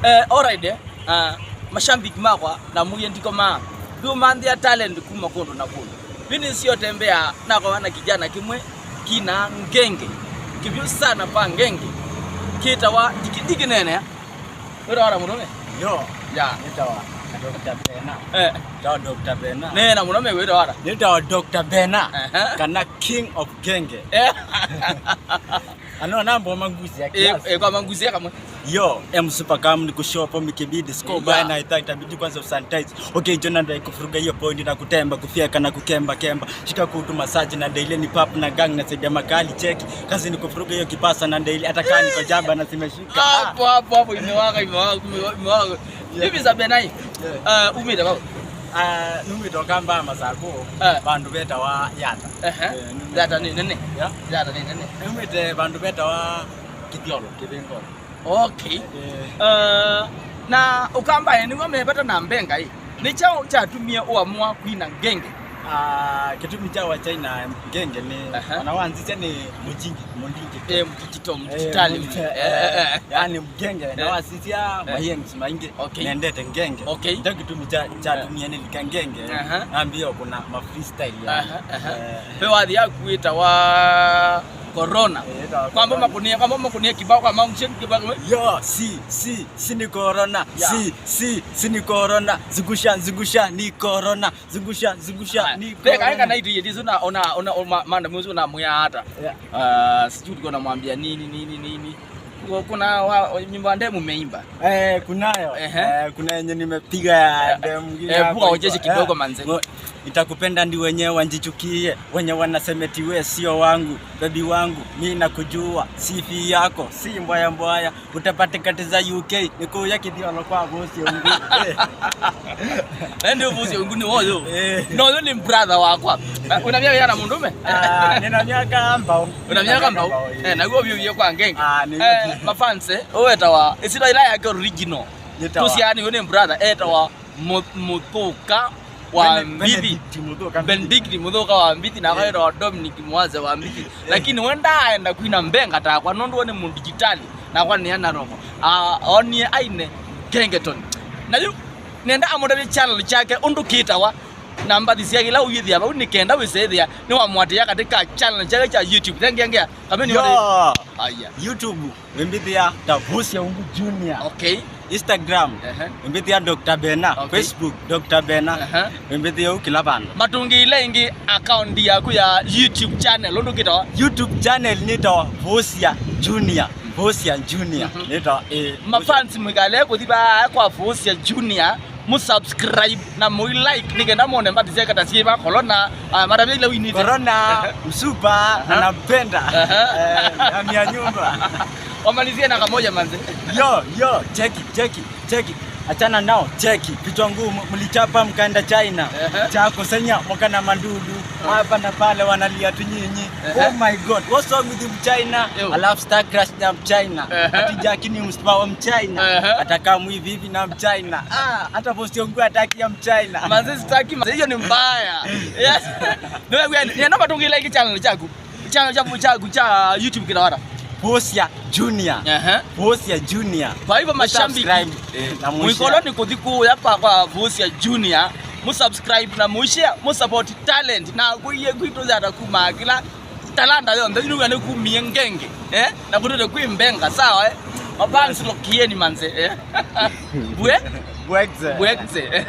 Alright mashabiki makwa na muye ndiko ma ndio mandia talent kuma kondo na kondo mimi sio tembea na kwa wana kijana kimwe kina ngenge kivyo sana pa ngenge kitawa dikidiki nene wewe ora munome yo ya nitawa Dr. Bena tawa Dr. Bena nena munome wewe ora nitawa Dr. Bena kana king of genge ano nambo manguzi ya kiasi kwa manguzi kama yo super kam ni kushopo mikibidi score by na itabidi kwanza usanitize okay jona ndio kufuruga hiyo point na kutemba kufyeka na kukemba shika kutu massage na daily ni pap na gang na saidia makali cheki kazi ni kufuruga hiyo kipasa na daily hata kani kwa jaba na simeshika hapo imewaka hivi za Benai umida baba numito kamba masako bandu beta wa yata yata ni nene yata ni nene numite bandu beta wa kidiolo kibengolo okay na ukamba ni ngomepata na mbenga hii ni chao cha tumia uamua kuina ngenge kitumi cha wa China ngenge ni wanaanzisha ni mujingi mjitali yani mgenge na wasisia mayengi maingi nendete ngenge ndio kitumi cha tumia ni ngenge naambia kuna ma freestyle ya pewa ya kuita wa corona kwamba makunia kibao kwa maungchen kibao yo si ni corona si ni corona zungusha ni corona zungusha ni peka na hiyo ndizo ona manda mwanzo na muya hata sijui tuko namwambia nini kuna nyimbo ndemu umeimba kunayo kuna yenye nimepiga ya ndemu mwingine hapo ojeje kidogo manze nitakupenda ndi wenyewe wanjichukie wenye wanasemeti wewe sio wangu baby wangu mimi nakujua sifi yako si mbaya utapata kati za UK nikuya kidiolo kwa bosi ungu ndio bosi ungu ni woyo no ni brother wako una miaka yana mundume nina miaka mbao na go vyo kwa ngenge mafanse owetawa isira ila yake original tusiani yone brother etawa mutoka wa mbiti Benedict Muthoka wa mbiti na kairo Dominic Mwaze wa mbiti lakini wenda aenda kuina mbenga ta kwa nondo ni mu digitali na kwa ni ana roho oni aine gengeton na yu nenda amoda channel chake undukita wa namba disia kila uyithia ba unikenda wisethia ni wa mwatia katika channel chake cha YouTube tengengea kama ni aya YouTube wembithia Tavusia Ungu Junior Instagram wembithia Dr. Bena Facebook Dr. Bena wembithia ukila bana matungi ile ingi account yako ya YouTube channel undukita YouTube channel ni Tavusia Junior nita mafans mwikale kuthiba kwa Tavusia Junior musubscribe na like nigenda muone mbatize kata siba corona mara vile winite corona msupa anapenda ya nyumba wamalizie na kamoja manze yo cheki achana nao cheki kichwa ngumu mlichapa mkaenda China chako senya mkana mandudu hapa na pale wanalia tu nyinyi oh my god what's wrong with China I love star crush na China ati Jackie ni mspa wa China atakamu hivi na China hata post yangu ataki ya China manze sitaki hiyo ni mbaya yes ndio namba tungi like channel changu cha YouTube kinawara Tavusia Junior Tavusia Junior kwa hivyo mashabiki na mwikoloni kudhiku hapa kwa Tavusia Junior musubscribe na mushare musupport talent na kuye kwitu za takuma kila talanta yo ndio ngane kumiengenge na kutote kuimbenga sawa mabansi lokieni manze bwekze